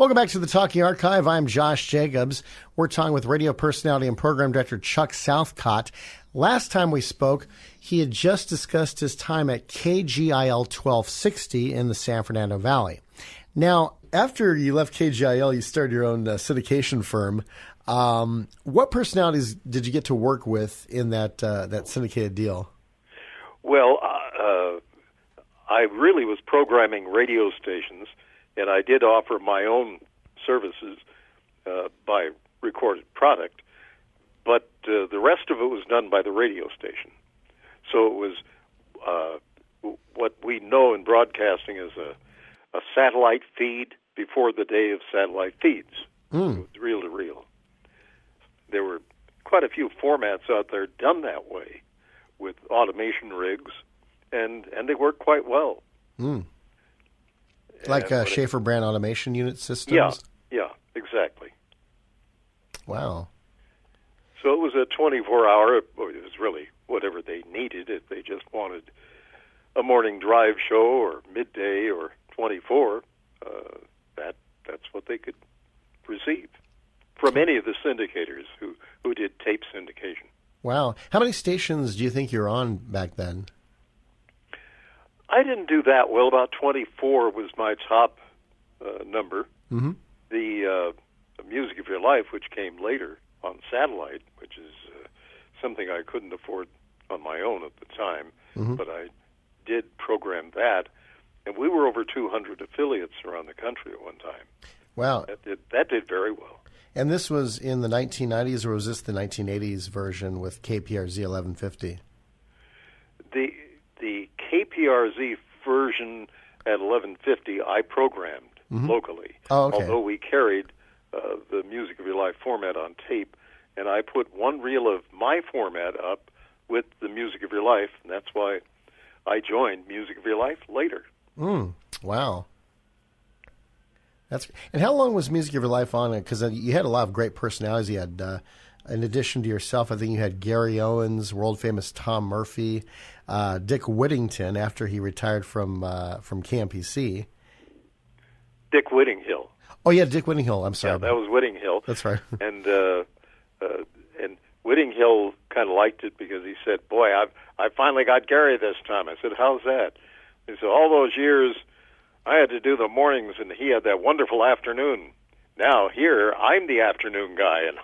Welcome back to the Talking Archive. I'm Josh Jacobs. We're talking with radio personality and program director Chuck Southcott. Last time we spoke, he had just discussed his time at KGIL 1260 in the San Fernando Valley. Now, after you left KGIL, you started your own syndication firm. What personalities did you get to work with in that syndicated deal? Well, I really was programming radio stations, and I did offer my own services by recorded product, but the rest of it was done by the radio station. So it was what we know in broadcasting as a satellite feed before the day of satellite feeds. It was reel to reel. There were quite a few formats out there done that way with automation rigs, and they work quite well. Like Schaefer brand automation unit systems? Yeah, exactly. Wow. So it was a 24-hour, it was really whatever they needed. If they just wanted a morning drive show or midday or 24, that's what they could receive from any of the syndicators who did tape syndication. Wow. How many stations do you think you were on back then? I didn't do that well. About 24 was my top number. Mm-hmm. The Music of Your Life, which came later on satellite, which is something I couldn't afford on my own at the time, but I did program that, and we were over 200 affiliates around the country at one time. Wow. That did very well. And this was in the 1990s, or was this the 1980s version with KPRZ 1150? The KPRZ version at 1150 I programmed locally. Oh, okay. Although we carried the Music of Your Life format on tape, and I put one reel of my format up with the Music of Your Life, and that's why I joined Music of Your Life later. Wow. And how long was Music of Your Life on it? Because you had a lot of great personalities. You had, in addition to yourself, I think you had Gary Owens, world-famous Tom Murphy, Dick Whittington after he retired from KMPC. Dick Whittinghill. Oh, yeah, Dick Whittinghill. I'm sorry. Yeah, that was Whittinghill. That's right. And Whittinghill kind of liked it because he said, boy, I finally got Gary this time. I said, how's that? He said, all those years I had to do the mornings, and he had that wonderful afternoon. Now, here, I'm the afternoon guy, and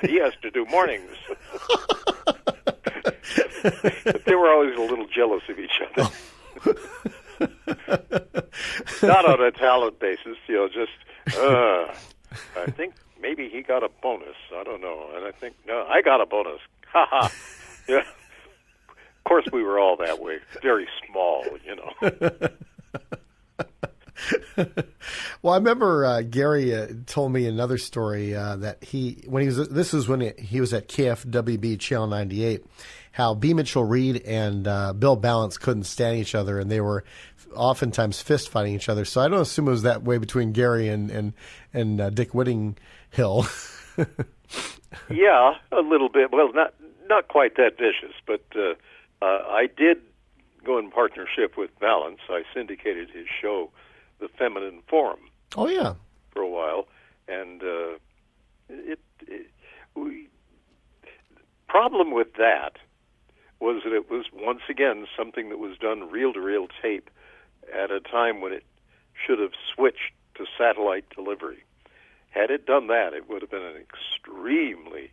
he has to do mornings. They were always a little jealous of each other. Not on a talent basis, just, I think maybe he got a bonus. I don't know. And I think, no, I got a bonus. Ha. Yeah. Of course, we were all that way. Very small, Well, I remember Gary told me another story that he was at KFWB Channel 98, how B. Mitchell Reed and Bill Balance couldn't stand each other, and they were oftentimes fist fighting each other. So I don't assume it was that way between Gary and Dick Whittinghill. Yeah, a little bit. Well, not quite that vicious, but I did go in partnership with Balance. I syndicated his show, The Feminine Forum. Oh, yeah. For a while, and problem with that was that it was once again something that was done reel-to-reel tape at a time when it should have switched to satellite delivery. Had it done that, it would have been an extremely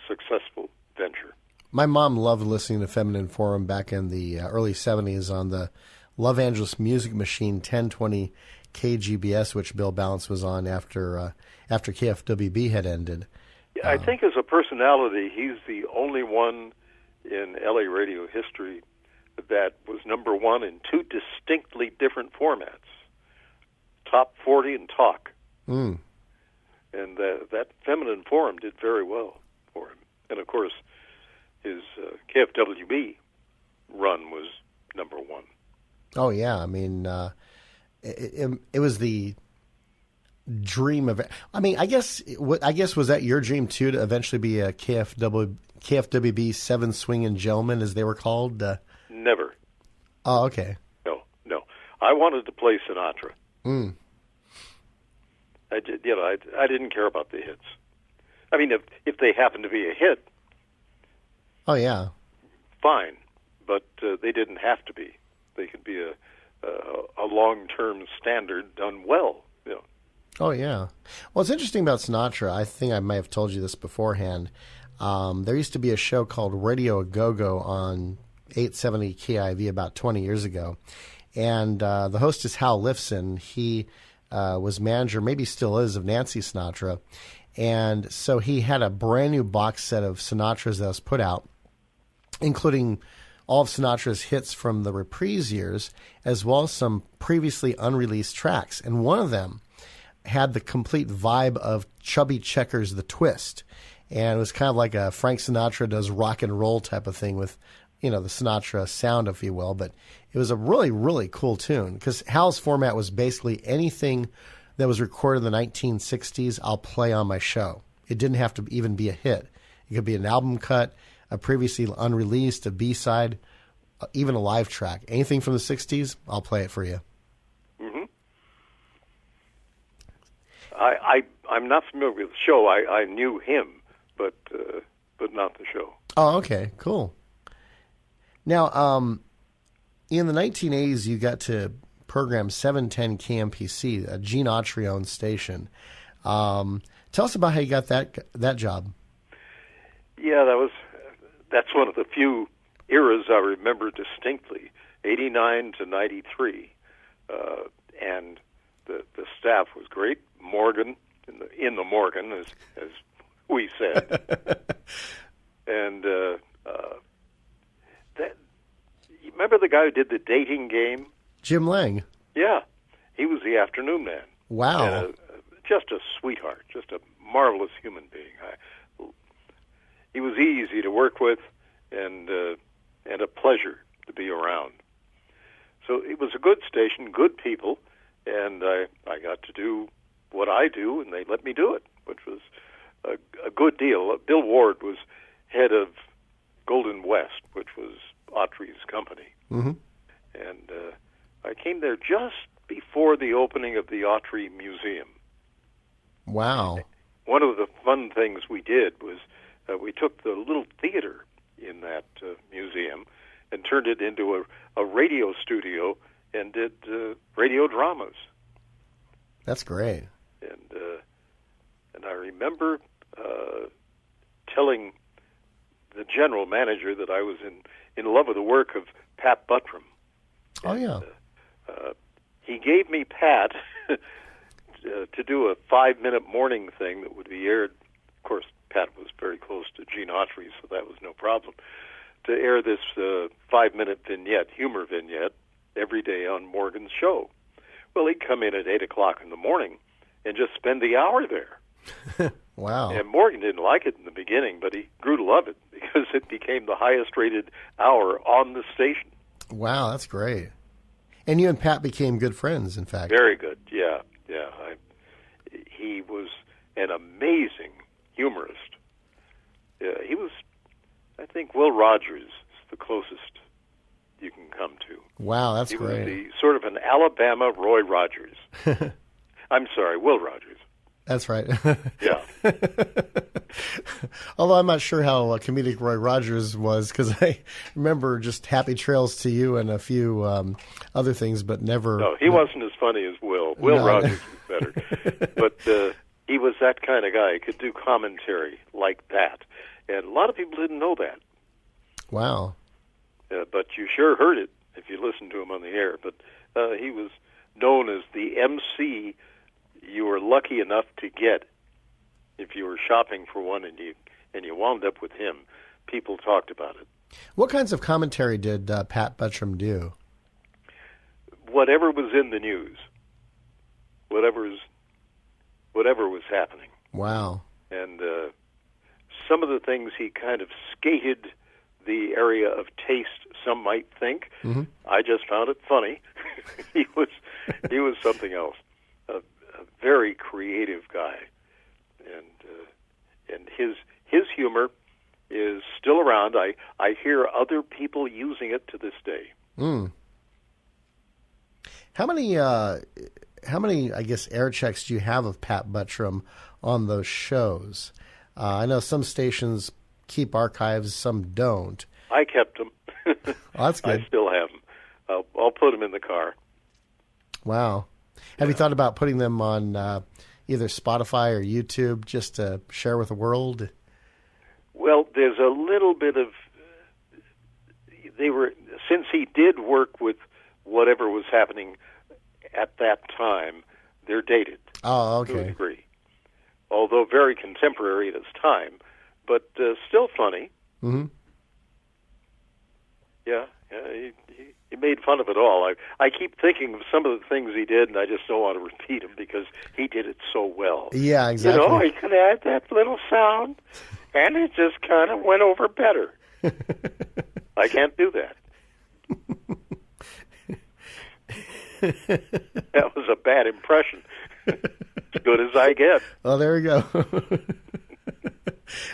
successful venture. My mom loved listening to Feminine Forum back in the early 70s on the Los Angeles Music Machine 1020 KGBS, which Bill Balance was on after KFWB had ended. Yeah, I think as a personality, he's the only one in LA radio history that was number one in two distinctly different formats, Top 40 and Talk. And that Feminine Forum did very well for him. And, of course, his KFWB run was number one. Oh, yeah. I mean, it was the dream of it. I mean, I guess was that your dream, too, to eventually be a KFWB 7 Swingin' Gentlemen, as they were called? Never. Oh, okay. No. I wanted to play Sinatra. I didn't care about the hits. I mean, if they happened to be a hit, Oh, yeah. fine, but they didn't have to be. They could be a long-term standard done well. You know. Oh, yeah. Well, it's interesting about Sinatra. I think I may have told you this beforehand. There used to be a show called Radio A-Go-Go on 870 KIV about 20 years ago. And the host is Hal Lifson. He was manager, maybe still is, of Nancy Sinatra. And so he had a brand new box set of Sinatras that was put out, including all of Sinatra's hits from the reprise years, as well as some previously unreleased tracks. And one of them had the complete vibe of Chubby Checker's The Twist. And it was kind of like a Frank Sinatra does rock and roll type of thing with, the Sinatra sound, if you will. But it was a really, really cool tune because Hal's format was basically anything that was recorded in the 1960s, I'll play on my show. It didn't have to even be a hit. It could be an album cut, a previously unreleased, a B-side, even a live track. Anything from the 60s, I'll play it for you. Mm-hmm. I'm not familiar with the show. I knew him, but not the show. Oh, okay, cool. Now, in the 1980s, you got to program 710 KMPC, a Gene Autry-owned station. Tell us about how you got that job. Yeah, that's one of the few eras I remember distinctly, 89 to 93. And the staff was great. Morgan, in the Morgan, as we said. And you remember the guy who did the dating game? Jim Lange. Yeah, he was the afternoon man. Wow. And just a sweetheart, just a marvelous human being. He was easy to work with and a pleasure to be around. So it was a good station, good people, and I got to do what I do, and they let me do it, which was a good deal. Bill Ward was head of Golden West, which was Autry's company. Mm-hmm. And I came there just before the opening of the Autry Museum. Wow. One of the fun things we did was we took the little theater in that museum and turned it into a radio studio and did radio dramas. That's great. And I remember telling the general manager that I was in love with the work of Pat Buttram. Oh, yeah. He gave me Pat to do a 5-minute morning thing that would be aired. Of course, Pat was very close to Gene Autry, so that was no problem. To air this 5-minute vignette, humor vignette, every day on Morgan's show. Well, he'd come in at 8 o'clock in the morning and just spend the hour there. Wow. And Morgan didn't like it in the beginning, but he grew to love it because it became the highest-rated hour on the station. Wow, that's great. And you and Pat became good friends, in fact. Very good, yeah. He was an amazing humorist. He was, I think, Will Rogers is the closest you can come to. Wow, that's great. great. He was sort of an Alabama Roy Rogers. I'm sorry, Will Rogers. That's right. Yeah. Although I'm not sure how comedic Roy Rogers was, because I remember just Happy Trails to You and a few other things, but never... No, he wasn't as funny as Will. Will Rogers was better. But he was that kind of guy. He could do commentary like that. And a lot of people didn't know that. Wow. But you sure heard it if you listened to him on the air. But he was known as the MC you were lucky enough to get if you were shopping for one and you wound up with him. People talked about it. What kinds of commentary did Pat Buttram do? Whatever was in the news. Whatever was happening. Wow. And some of the things he kind of skated the area of taste, some might think. Mm-hmm. I just found it funny. He was something else. A very creative guy, and his humor is still around. I hear other people using it to this day. Mm. How many I guess, air checks do you have of Pat Buttram on those shows? I know some stations keep archives, some don't. I kept them. Oh, that's good. I still have them. I'll put them in the car. Wow. Have you thought about putting them on either Spotify or YouTube just to share with the world? Well, there's a little bit of... Since he did work with whatever was happening at that time, they're dated. Oh, okay. To a degree. Although very contemporary at its time, but still funny. Mm-hmm. Yeah, he made fun of it all. I keep thinking of some of the things he did, and I just don't want to repeat them because he did it so well. Yeah, exactly. You know, he could add that little sound, and it just kind of went over better. I can't do that. That was a bad impression. As good as I get. Oh, there we go.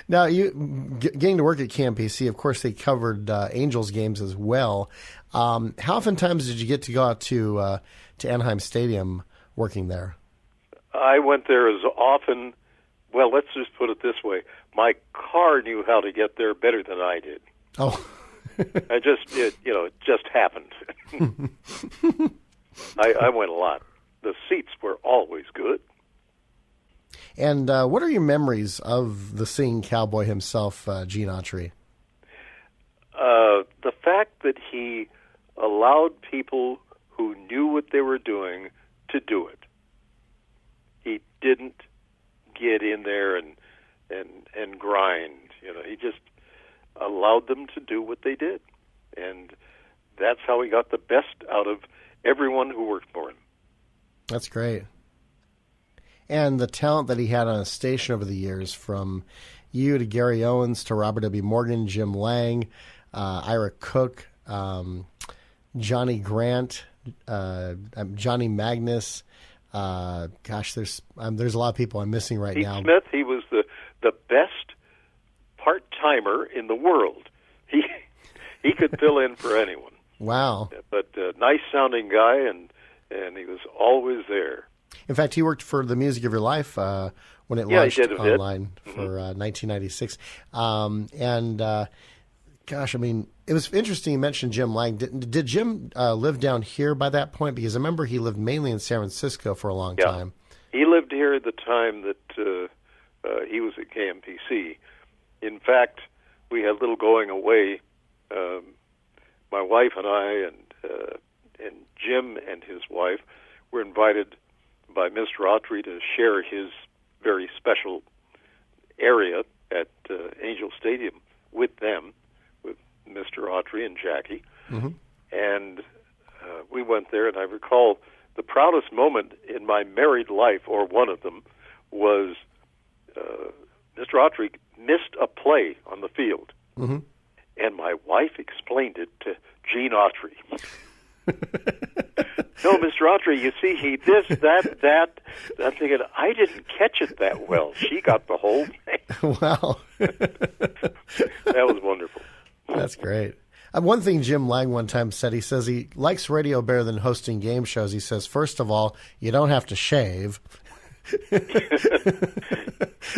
Now, getting to work at KMPC, of course, they covered Angels games as well. How oftentimes did you get to go out to Anaheim Stadium working there? I went there as often. Well, let's just put it this way: my car knew how to get there better than I did. Oh, it just happened. I went a lot. The seats were always good. And what are your memories of the singing cowboy himself, Gene Autry? The fact that he allowed people who knew what they were doing to do it. He didn't get in there and grind. You know, he just allowed them to do what they did, and that's how he got the best out of everyone who worked for him. That's great. And the talent that he had on a station over the years, from you to Gary Owens to Robert W. Morgan, Jim Lange, Ira Cook, Johnny Grant, Johnny Magnus. There's a lot of people I'm missing right now. Pete Smith, he was the best part-timer in the world. He could fill in for anyone. Wow. But nice-sounding guy, and he was always there. In fact, he worked for The Music of Your Life when it launched online for 1996. Gosh, I mean, it was interesting you mentioned Jim Lange. Did Jim live down here by that point? Because I remember he lived mainly in San Francisco for a long time. He lived here at the time that he was at KMPC. In fact, we had a little going away. My wife and I and Jim and his wife were invited by Mr. Autry to share his very special area at Angel Stadium with them, with Mr. Autry and Jackie. Mm-hmm. And we went there, and I recall the proudest moment in my married life, or one of them, was Mr. Autry missed a play on the field. Mm-hmm. And my wife explained it to Gene Autry. No, Mr. Autry, you see, he this, that. I'm thinking, I didn't catch it that well. She got the whole thing. Wow. That was wonderful. That's great. One thing Jim Lange one time said, he says he likes radio better than hosting game shows. He says, first of all, you don't have to shave.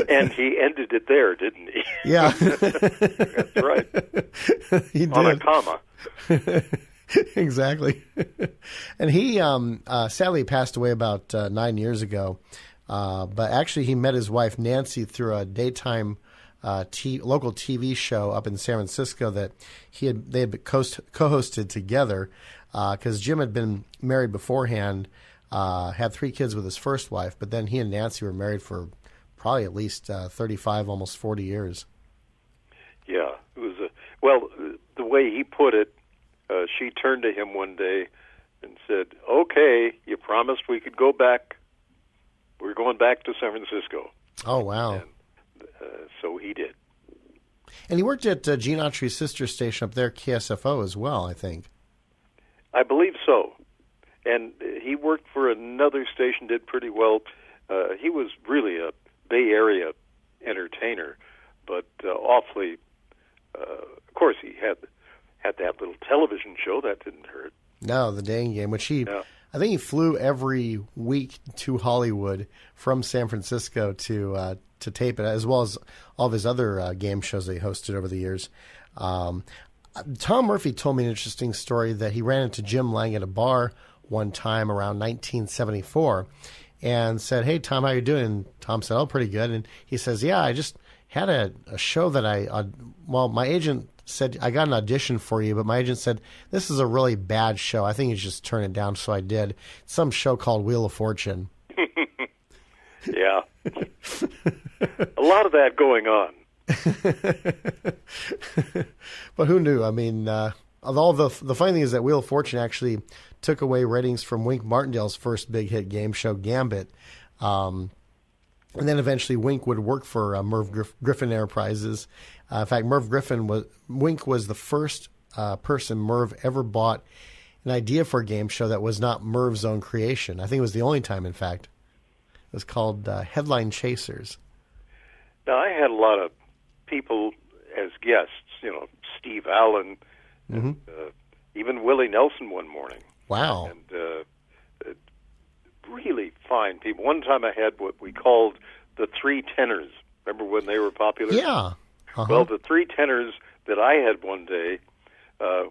And he ended it there, didn't he? Yeah. That's right. He did. On a comma. Exactly. And he sadly passed away about 9 years ago. But actually, he met his wife Nancy through a daytime local TV show up in San Francisco that they had co-hosted together. Because Jim had been married beforehand, had 3 kids with his first wife, but then he and Nancy were married for probably at least 35, almost 40 years. Yeah, it was the way he put it. She turned to him one day and said, "Okay, you promised we could go back. We're going back to San Francisco." Oh, wow. And so he did. And he worked at Gene Autry's sister station up there, KSFO, as well, I think. I believe so. And he worked for another station, did pretty well. He was really a Bay Area entertainer, but awfully, of course, he had that little television show. That didn't hurt. No, the Dane Game, which I I think he flew every week to Hollywood from San Francisco to tape it, as well as all of his other game shows that he hosted over the years. Tom Murphy told me an interesting story that he ran into Jim Lange at a bar one time around 1974 and said, "Hey, Tom, how you doing?" And Tom said, "Oh, pretty good." And he says, "Yeah, I just had a show that my agent said, I got an audition for you, but my agent said, this is a really bad show. I think you should just turn it down." So I did. It's some show called Wheel of Fortune. Yeah. A lot of that going on. But who knew? I mean, the funny thing is that Wheel of Fortune actually took away ratings from Wink Martindale's first big hit game show, Gambit. And then eventually Wink would work for Merv Griffin Enterprises. In fact, Wink was the first person Merv ever bought an idea for a game show that was not Merv's own creation. I think it was the only time, in fact. It was called Headline Chasers. Now, I had a lot of people as guests, Steve Allen, and, even Willie Nelson one morning. Wow. And really fine people. One time I had what we called the three tenors. Remember when they were popular? Yeah. Uh-huh. Well, the three tenors that I had one day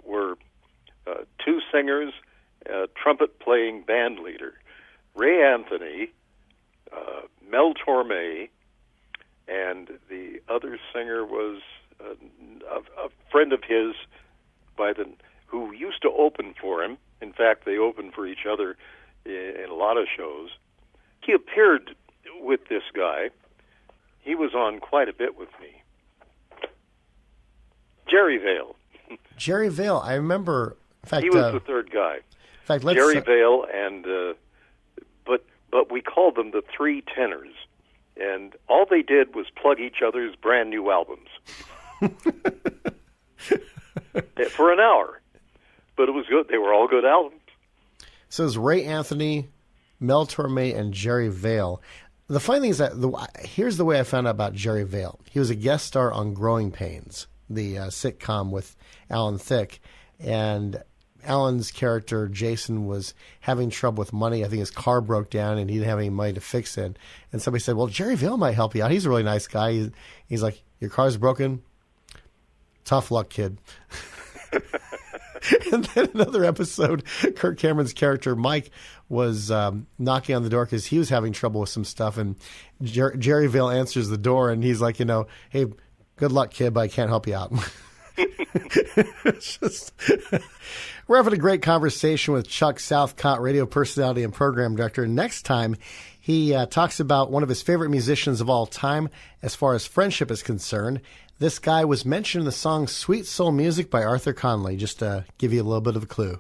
were two singers, trumpet-playing band leader, Ray Anthony, Mel Torme, and the other singer was a friend of his who used to open for him. In fact, they opened for each other in a lot of shows. He appeared with this guy. He was on quite a bit with me. Jerry Vale. Jerry Vale, I remember. In fact, he was the third guy. In fact, Jerry Vale, and but we called them the three tenors, and all they did was plug each other's brand new albums for an hour. But it was good. They were all good albums. So it was Ray Anthony, Mel Torme, and Jerry Vale. The funny thing is that here's the way I found out about Jerry Vale. He was a guest star on Growing Pains, the sitcom with Alan Thicke, and Alan's character, Jason, was having trouble with money. I think his car broke down and he didn't have any money to fix it. And somebody said, well, Jerry Vale might help you out. He's a really nice guy. He's like, your car's broken? Tough luck, kid. And then another episode, Kirk Cameron's character, Mike, was knocking on the door because he was having trouble with some stuff. And Jerry Vale answers the door and he's like, hey, good luck, kid, but I can't help you out. We're having a great conversation with Chuck Southcott, radio personality and program director. Next time, he talks about one of his favorite musicians of all time as far as friendship is concerned. This guy was mentioned in the song Sweet Soul Music by Arthur Conley, just to give you a little bit of a clue.